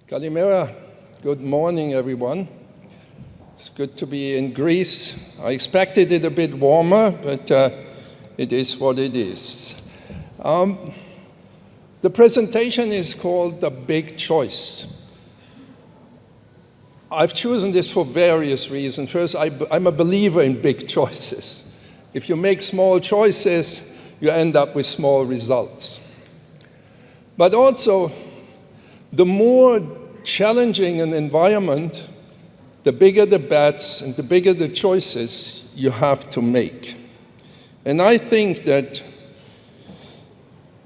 Kalimera, good morning, everyone. It's good to be in Greece. I expected it a bit warmer, but it is what it is. The presentation is called The Big Choice. I've chosen this for various reasons. First, I'm a believer in big choices. If you make small choices, you end up with small results. But also, the more challenging an environment, the bigger the bets and the bigger the choices you have to make. And I think that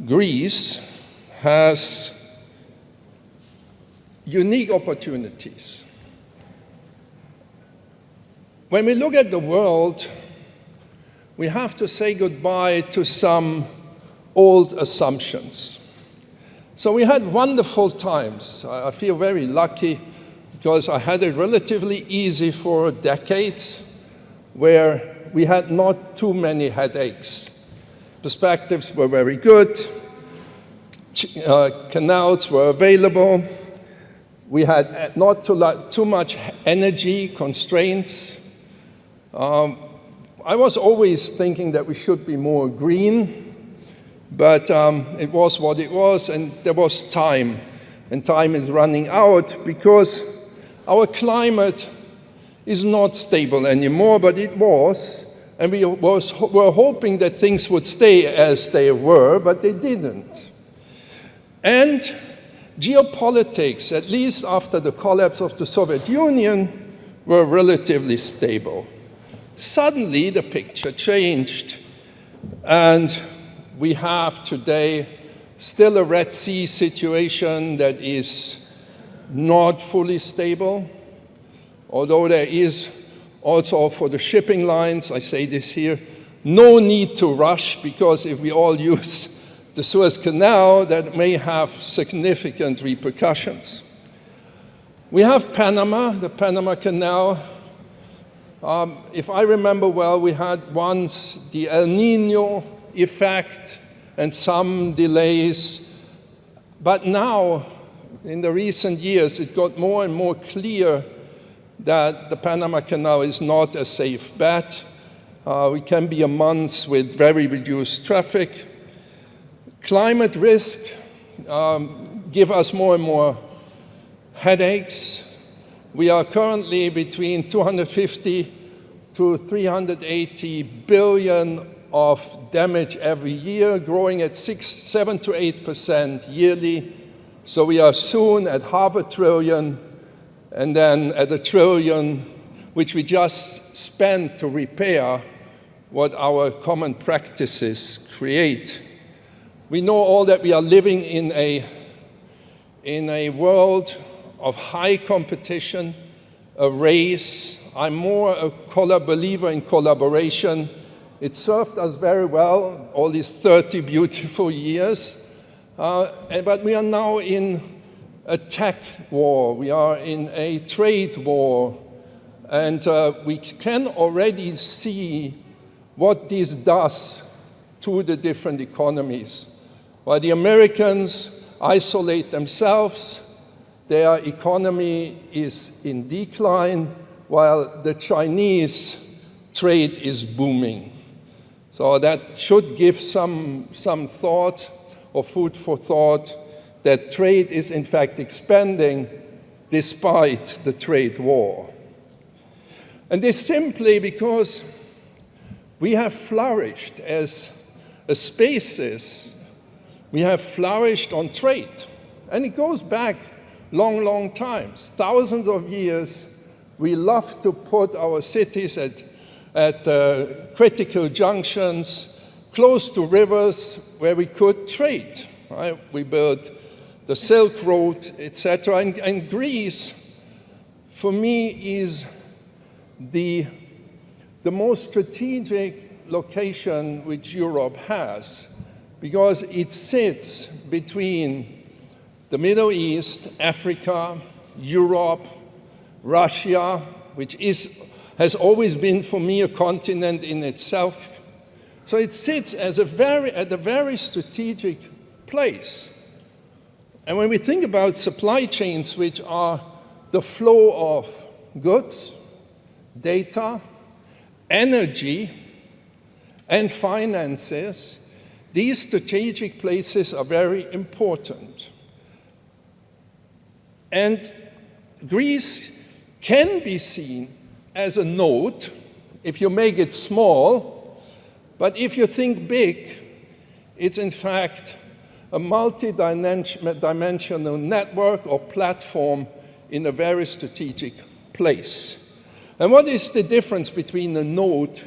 Greece has unique opportunities. When we look at the world, we have to say goodbye to some old assumptions. So we had wonderful times. I feel very lucky because I had it relatively easy for decades where we had not too many headaches. Perspectives were very good. Canals were available. We had not too much energy constraints. I was always thinking that we should be more green. But it was what it was, and there was time. And time is running out because our climate is not stable anymore, but it was. And we were hoping that things would stay as they were, but they didn't. And geopolitics, at least after the collapse of the Soviet Union, were relatively stable. Suddenly, the picture changed. And we have today still a Red Sea situation that is not fully stable, although there is also for the shipping lines, I say this here, no need to rush, because if we all use the Suez Canal, that may have significant repercussions. We have Panama, the Panama Canal. If I remember well, we had once the El Nino effect and some delays. But now, in the recent years, it got more and more clear that the Panama Canal is not a safe bet. We can be a month with very reduced traffic. Climate risk give us more and more headaches. We are currently between 250 to 380 billion of damage every year, growing at 7 to 8% yearly. So we are soon at $500 billion, and then at $1 trillion, which we just spent to repair what our common practices create. We know all that we are living in a world of high competition, a race. I'm more a believer in collaboration. It served us very well, all these 30 beautiful years. But we are now in a tech war. We are in a trade war. And we can already see what this does to the different economies. While the Americans isolate themselves, their economy is in decline, while the Chinese trade is booming. So that should give some thought or food for thought that trade is in fact expanding despite the trade war. And this simply because we have flourished as a species. We have flourished on trade. And it goes back long, long times, thousands of years. We love to put our cities at critical junctions, close to rivers where we could trade. Right? We built the Silk Road, etc. And Greece, for me, is the most strategic location which Europe has, because it sits between the Middle East, Africa, Europe, Russia, which has always been for me a continent in itself. So it sits as at a very strategic place. And when we think about supply chains, which are the flow of goods, data, energy, and finances, these strategic places are very important. And Greece can be seen as a node if you make it small, but if you think big, it's in fact a multi-dimensional network or platform in a very strategic place. And what is the difference between a node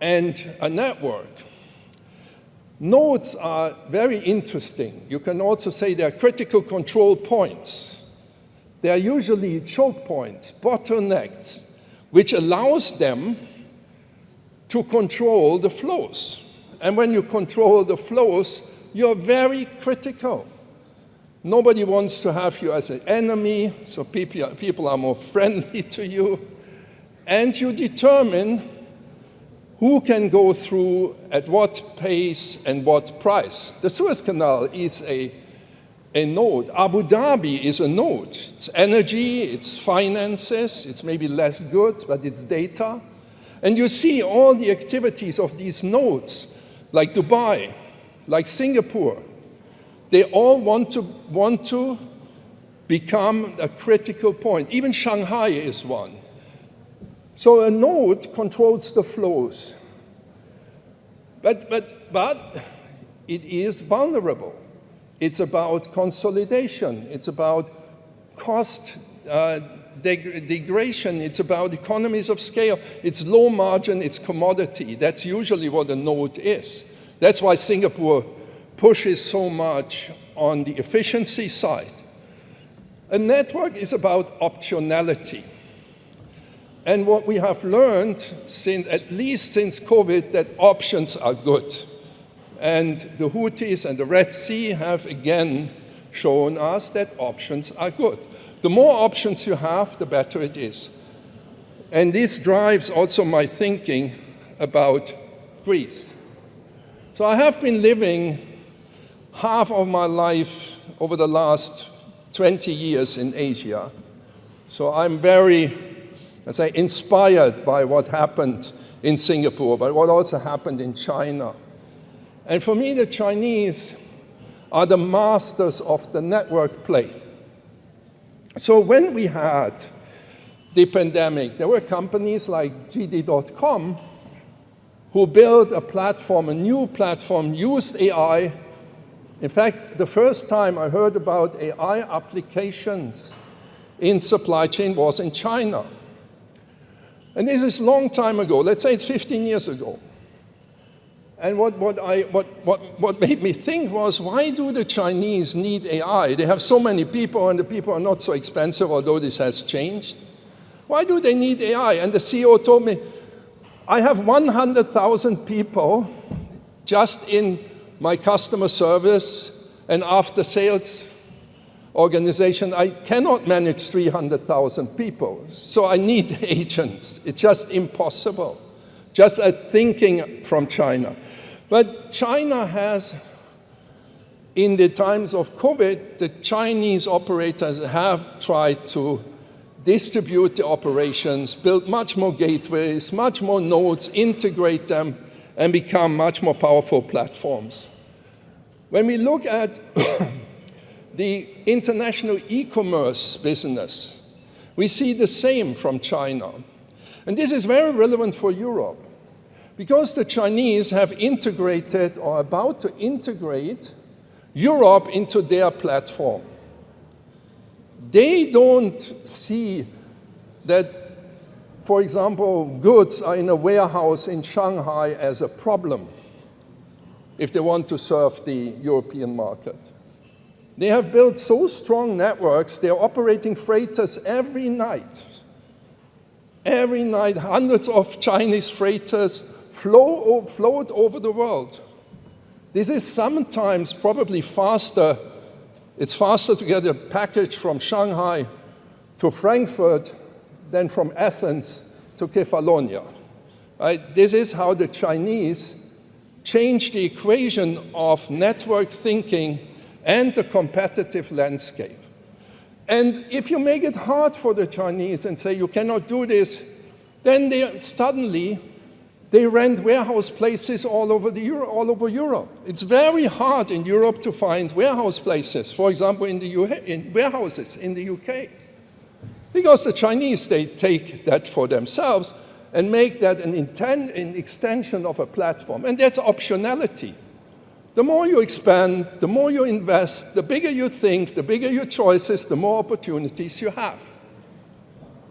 and a network? Nodes are very interesting. You can also say they're critical control points. They are usually choke points, bottlenecks, which allows them to control the flows. And when you control the flows, you're very critical. Nobody wants to have you as an enemy, so people are more friendly to you. And you determine who can go through at what pace and what price. The Suez Canal is a node. Abu Dhabi is a node. It's energy, it's finances, it's maybe less goods, but it's data. And you see all the activities of these nodes, like Dubai, like Singapore. They all want to become a critical point. Even Shanghai is one. So a node controls the flows. But it is vulnerable. It's about consolidation. It's about cost degradation. It's about economies of scale. It's low margin. It's commodity. That's usually what a node is. That's why Singapore pushes so much on the efficiency side. A network is about optionality. And what we have learned, at least since COVID, that options are good. And the Houthis and the Red Sea have again shown us that options are good. The more options you have, the better it is. And this drives also my thinking about Greece. So I have been living half of my life over the last 20 years in Asia. So I'm very, inspired by what happened in Singapore, but what also happened in China. And for me, the Chinese are the masters of the network play. So when we had the pandemic, there were companies like JD.com who built a platform, a new platform, used AI. In fact, the first time I heard about AI applications in supply chain was in China. And this is a long time ago. Let's say it's 15 years ago. And what made me think was, why do the Chinese need AI? They have so many people, and the people are not so expensive, although this has changed. Why do they need AI? And the CEO told me, I have 100,000 people just in my customer service and after sales organization. I cannot manage 300,000 people, so I need agents. It's just impossible. Just a thinking from China. But China has, in the times of COVID, the Chinese operators have tried to distribute the operations, build much more gateways, much more nodes, integrate them, and become much more powerful platforms. When we look at the international e-commerce business, we see the same from China. And this is very relevant for Europe, because the Chinese have integrated or are about to integrate Europe into their platform. They don't see that, for example, goods are in a warehouse in Shanghai as a problem if they want to serve the European market. They have built so strong networks, they're operating freighters every night. Every night, hundreds of Chinese freighters float over the world. This is sometimes probably faster. It's faster to get a package from Shanghai to Frankfurt than from Athens to Kefalonia. Right? This is how the Chinese changed the equation of network thinking and the competitive landscape. And if you make it hard for the Chinese and say you cannot do this, then suddenly they rent warehouse places all over Europe. It's very hard in Europe to find warehouse places, for example, in warehouses in the UK. Because the Chinese, they take that for themselves and make that an extension of a platform. And that's optionality. The more you expand, the more you invest, the bigger you think, the bigger your choices, the more opportunities you have.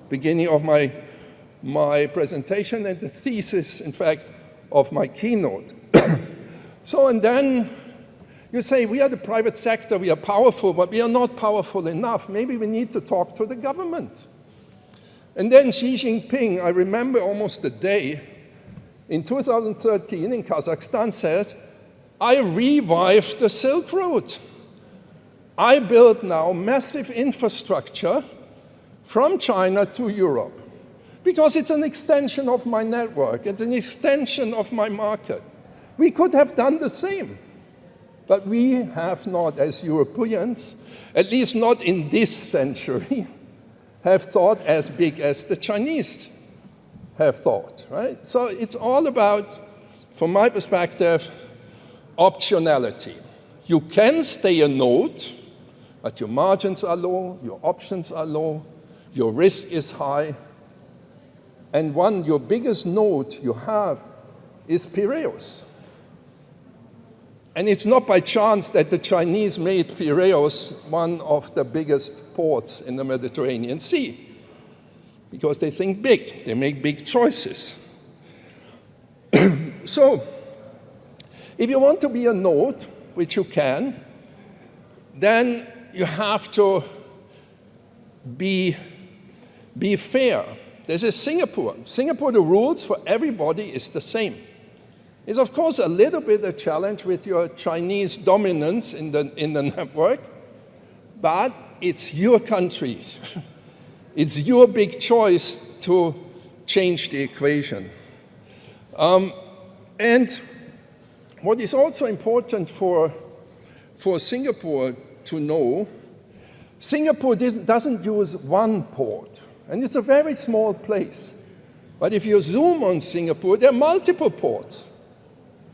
Beginning of my presentation and the thesis, in fact, of my keynote. So, and then you say, we are the private sector, we are powerful, but we are not powerful enough. Maybe we need to talk to the government. And then Xi Jinping, I remember almost the day, in 2013 in Kazakhstan said, I revived the Silk Road. I built now massive infrastructure from China to Europe because it's an extension of my network, it's an extension of my market. We could have done the same, but we have not, as Europeans, at least not in this century, have thought as big as the Chinese have thought, right? So it's all about, from my perspective, optionality. You can stay a node, but your margins are low, your options are low, your risk is high, and your biggest node you have is Piraeus. And it's not by chance that the Chinese made Piraeus one of the biggest ports in the Mediterranean Sea, because they think big, they make big choices. So, if you want to be a node, which you can, then you have to be fair. This is Singapore. Singapore, the rules for everybody is the same. It's of course a little bit a challenge with your Chinese dominance in the network, but it's your country. It's your big choice to change the equation. And what is also important for Singapore to know, Singapore doesn't use one port, and it's a very small place. But if you zoom on Singapore, there are multiple ports,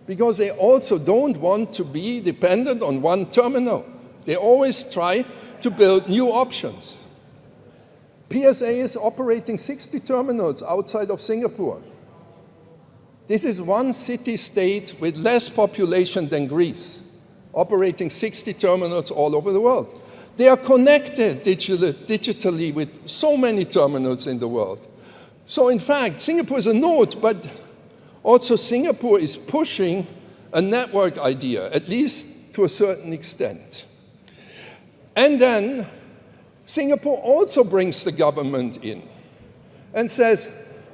because they also don't want to be dependent on one terminal. They always try to build new options. PSA is operating 60 terminals outside of Singapore. This is one city-state with less population than Greece, operating 60 terminals all over the world. They are connected digitally with so many terminals in the world. So in fact, Singapore is a node, but also Singapore is pushing a network idea, at least to a certain extent. And then Singapore also brings the government in and says,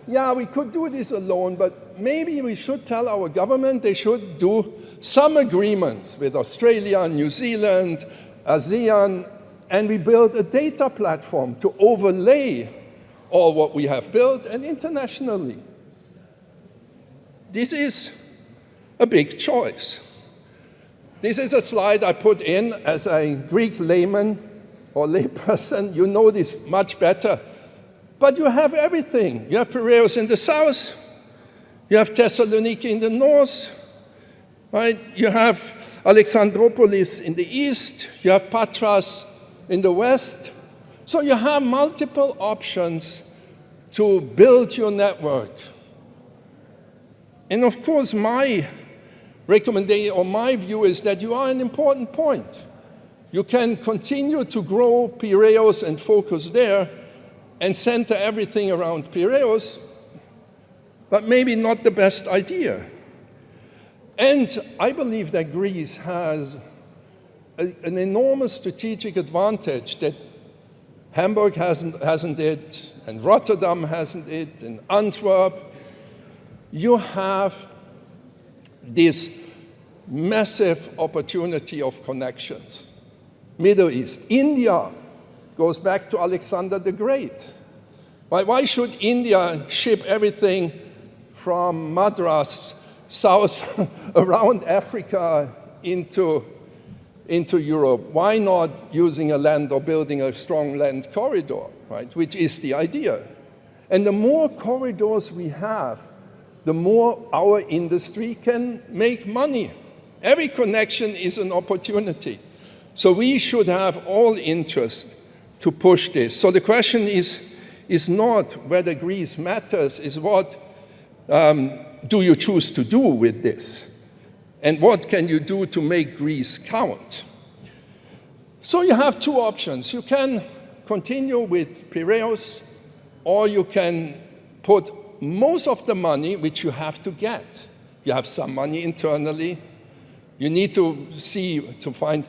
yeah, we could do this alone, but maybe we should tell our government they should do some agreements with Australia, New Zealand, ASEAN, and we build a data platform to overlay all what we have built and internationally. This is a big choice. This is a slide I put in as a Greek layman or layperson. You know this much better. But you have everything. You have Piraeus in the south. You have Thessaloniki in the north. Right? You have Alexandroupolis in the east. You have Patras in the west. So you have multiple options to build your network. And of course, my recommendation or my view is that you are an important point. You can continue to grow Piraeus and focus there and center everything around Piraeus, but maybe not the best idea. And I believe that Greece has an enormous strategic advantage that Hamburg hasn't it, and Rotterdam hasn't it, and Antwerp. You have this massive opportunity of connections. Middle East, India goes back to Alexander the Great. Why should India ship everything from Madras south around Africa into into Europe, why not using a land or building a strong land corridor, right, which is the idea. And the more corridors we have, the more our industry can make money. Every connection is an opportunity. So we should have all interest to push this. So the question is not whether Greece matters, is what do you choose to do with this? And what can you do to make Greece count? So you have two options. You can continue with Piraeus, or you can put most of the money, which you have to get. You have some money internally. You need to find,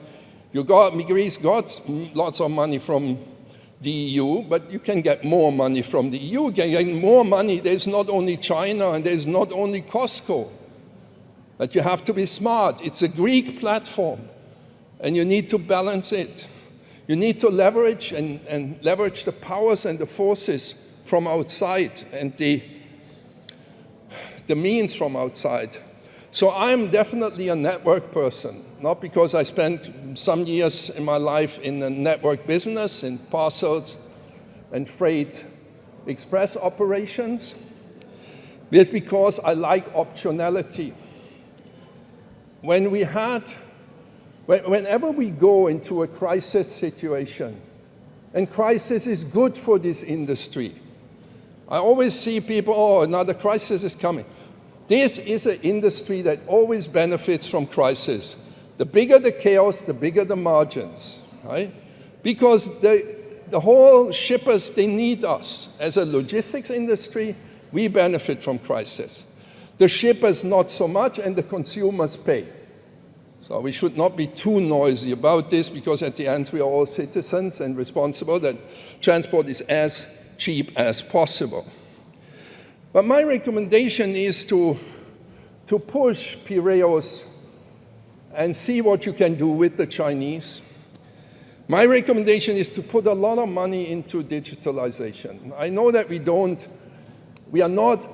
Greece got lots of money from the EU, but you can get more money from the EU. You can get more money. There's not only China and there's not only Costco. But you have to be smart. It's a Greek platform, and you need to balance it. You need to leverage and leverage the powers and the forces from outside and the means from outside. So I'm definitely a network person, not because I spent some years in my life in the network business, in parcels and freight express operations, but because I like optionality. Whenever we go into a crisis situation, and crisis is good for this industry, I always see people, oh, another crisis is coming. This is an industry that always benefits from crisis. The bigger the chaos, the bigger the margins, right? Because the whole shippers, they need us. As a logistics industry, we benefit from crisis. The shippers not so much, and the consumers pay. So we should not be too noisy about this, because at the end we are all citizens and responsible that transport is as cheap as possible. But my recommendation is to push Piraeus and see what you can do with the Chinese. My recommendation is to put a lot of money into digitalization. I know that we are not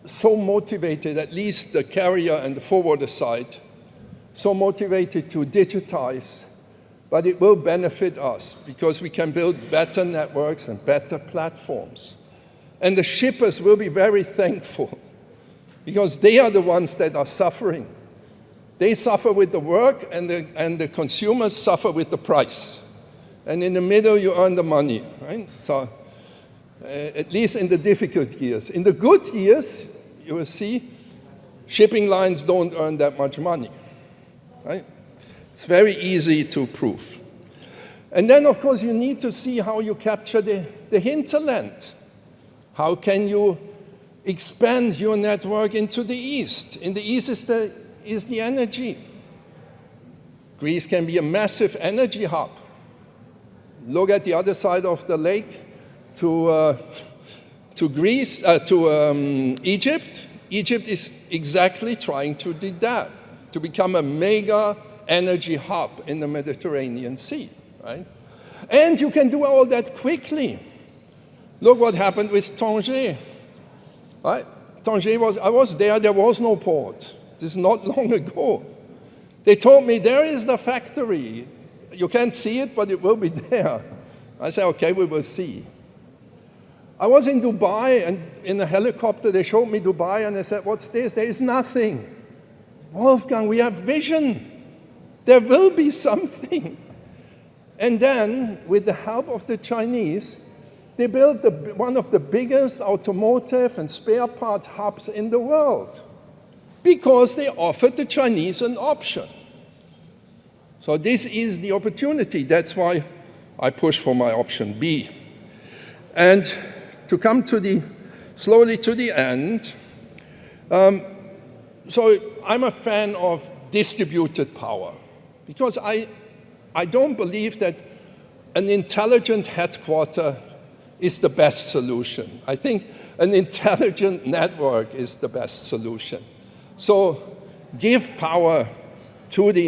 so motivated, at least the carrier and the forwarder side, so motivated to digitize, but it will benefit us because we can build better networks and better platforms. And the shippers will be very thankful because they are the ones that are suffering. They suffer with the work, and the consumers suffer with the price. And in the middle, you earn the money, right? So, at least in the difficult years. In the good years, you will see, shipping lines don't earn that much money, right? It's very easy to prove. And then, of course, you need to see how you capture the hinterland. How can you expand your network into the east? In the east is the energy. Greece can be a massive energy hub. Look at the other side of the lake to Egypt. Egypt is exactly trying to do that, to become a mega energy hub in the Mediterranean Sea, right? And you can do all that quickly. Look what happened with Tanger, right? Tanger I was there was no port. This is not long ago. They told me, there is the factory. You can't see it, but it will be there. I said, okay, we will see. I was in Dubai, and in a helicopter, they showed me Dubai, and they said, what's this? There is nothing. Wolfgang, we have vision. There will be something. And then, with the help of the Chinese, they built one of the biggest automotive and spare parts hubs in the world because they offered the Chinese an option. So this is the opportunity. That's why I push for my option B. And to come slowly to the end, so I'm a fan of distributed power because I don't believe that an intelligent headquarter is the best solution. I think an intelligent network is the best solution. So give power to the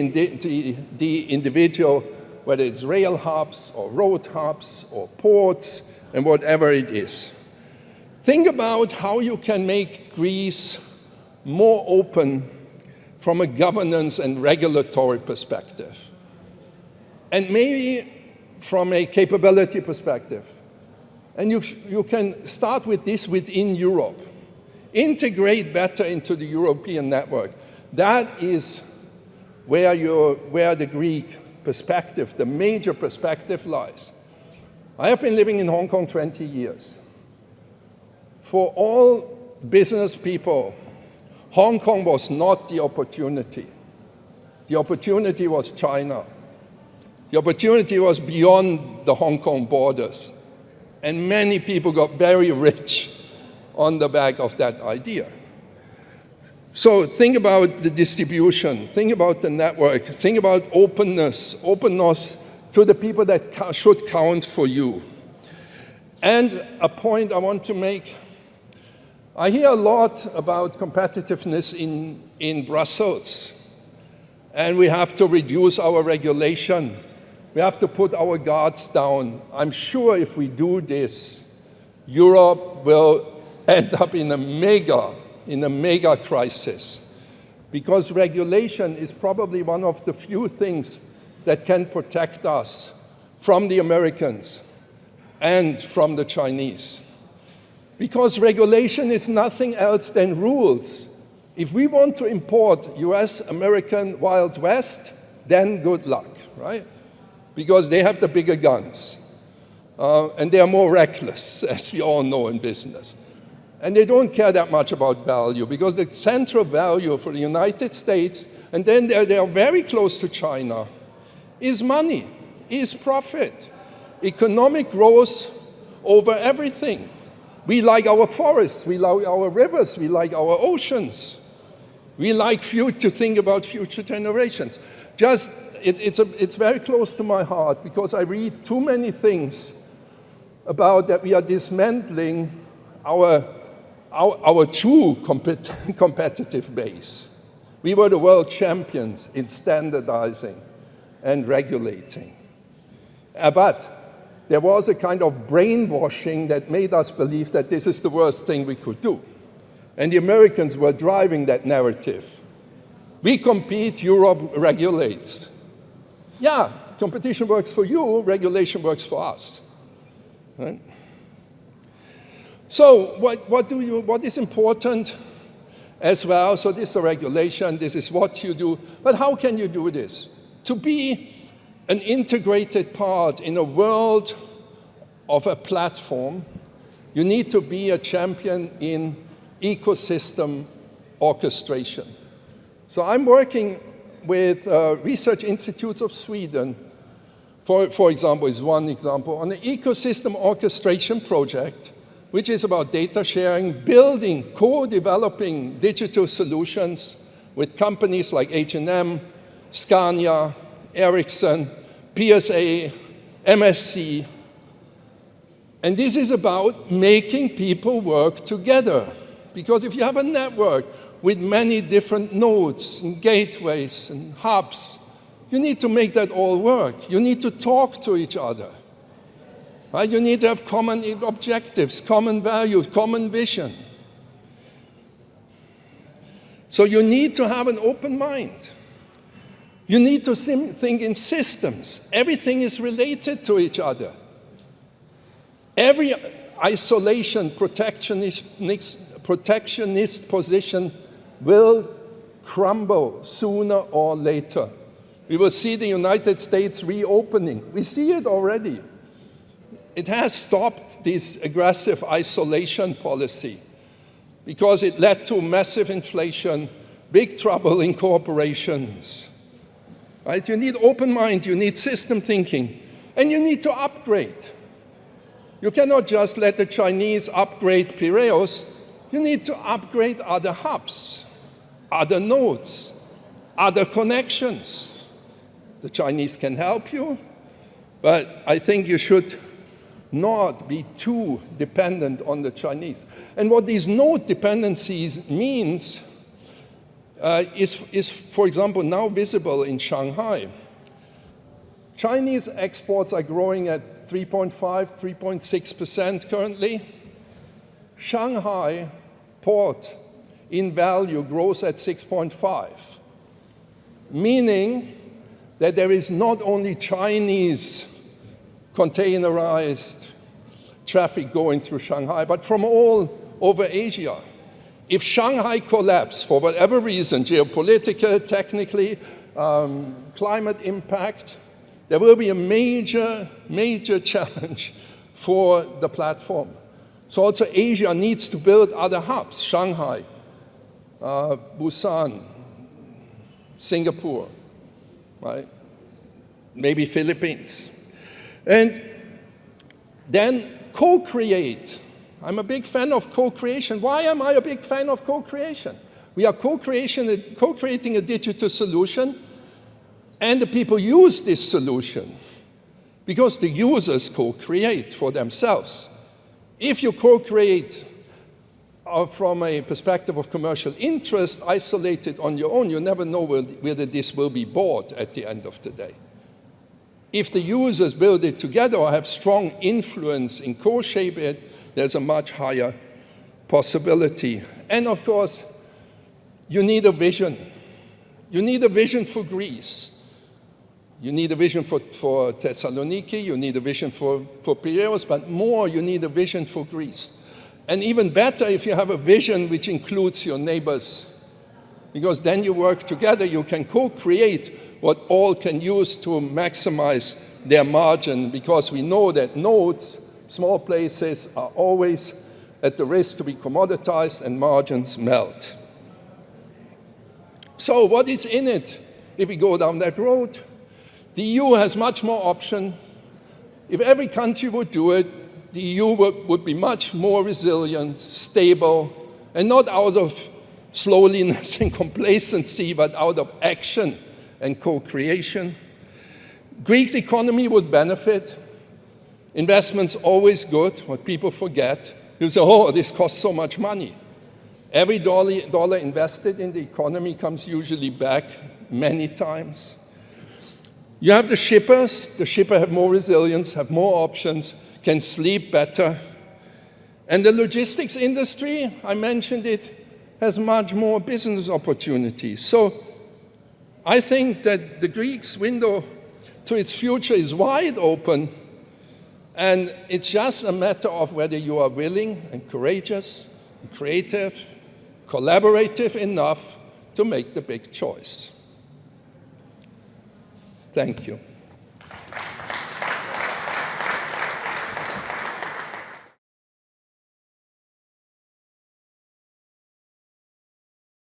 individual, whether it's rail hubs or road hubs or ports and whatever it is. Think about how you can make Greece more open from a governance and regulatory perspective. and maybe from a capability perspective. And you can start with this within Europe. Integrate better into the European network. That is where the Greek perspective, the major perspective lies. I have been living in Hong Kong 20 years. For all business people, Hong Kong was not the opportunity. The opportunity was China. The opportunity was beyond the Hong Kong borders. And many people got very rich on the back of that idea. So think about the distribution, think about the network, think about openness to the people that should count for you. And a point I want to make, I hear a lot about competitiveness in Brussels, and we have to reduce our regulation. We have to put our guards down. I'm sure if we do this, Europe will end up in a mega crisis, because regulation is probably one of the few things that can protect us from the Americans and from the Chinese. Because regulation is nothing else than rules. If we want to import US, American Wild West, then good luck, right? Because they have the bigger guns. And they are more reckless, as we all know in business. And they don't care that much about value, because the central value for the United States, and then they are very close to China, is money, is profit. Economic growth over everything. We like our forests, we like our rivers, we like our oceans. We like to think about future generations. It's very close to my heart, because I read too many things about that we are dismantling our true competitive base. We were the world champions in standardizing and regulating. But there was a kind of brainwashing that made us believe that this is the worst thing we could do. And the Americans were driving that narrative. We compete, Europe regulates. Yeah, competition works for you, regulation works for us. Right? So what is important as well? So this is a regulation, this is what you do, but how can you do this? To be an integrated part in a world of a platform, you need to be a champion in ecosystem orchestration. So I'm working with research institutes of Sweden, for example, is one example, on an ecosystem orchestration project, which is about data sharing, building, co-developing digital solutions with companies like H&M, Scania, Ericsson, PSA, MSC. And this is about making people work together. Because if you have a network with many different nodes and gateways and hubs, you need to make that all work. You need to talk to each other. Right? You need to have common objectives, common values, common vision. So you need to have an open mind. You need to think in systems. Everything is related to each other. Every isolation, protectionist position will crumble sooner or later. We will see the United States reopening. We see it already. It has stopped this aggressive isolation policy because it led to massive inflation, big trouble in corporations. Right? You need open mind, you need system thinking, and you need to upgrade. You cannot just let the Chinese upgrade Piraeus. You need to upgrade other hubs, other nodes, other connections. The Chinese can help you, but I think you should not be too dependent on the Chinese. And what these node dependencies means is, for example, now visible in Shanghai. Chinese exports are growing at 3.5, 3.6% currently. Shanghai port in value grows at 6.5, meaning that there is not only Chinese containerized traffic going through Shanghai, but from all over Asia. If Shanghai collapses for whatever reason, geopolitical, technically, climate impact, there will be a major, major challenge for the platform. So also Asia needs to build other hubs, Shanghai, Busan, Singapore, right? Maybe Philippines. And then co-create. I'm a big fan of co-creation. Why am I a big fan of co-creation? We are co-creating a digital solution, and the people use this solution because the users co-create for themselves. If you co-create from a perspective of commercial interest, isolated on your own, you never know whether this will be bought at the end of the day. If the users build it together or have strong influence in co-shape it, there's a much higher possibility. And of course, you need a vision. You need a vision for Greece. You need a vision for Thessaloniki, you need a vision for Piraeus, but more, you need a vision for Greece. And even better if you have a vision which includes your neighbors. Because then you work together, you can co-create what all can use to maximize their margin, because we know that nodes, small places, are always at the risk to be commoditized and margins melt. So what is in it if we go down that road? The EU has much more option. If every country would do it, the EU would be much more resilient, stable, and not out of slowness and complacency, but out of action and co-creation. Greece's economy would benefit. Investment's always good. What people forget, you say, oh, this costs so much money. Every dollar invested in the economy comes usually back many times. You have the shippers. The shippers have more resilience, have more options, can sleep better. And the logistics industry, I mentioned it, has much more business opportunities. So I think that the Greeks' window to its future is wide open, and it's just a matter of whether you are willing and courageous, and creative, collaborative enough to make the big choice. Thank you.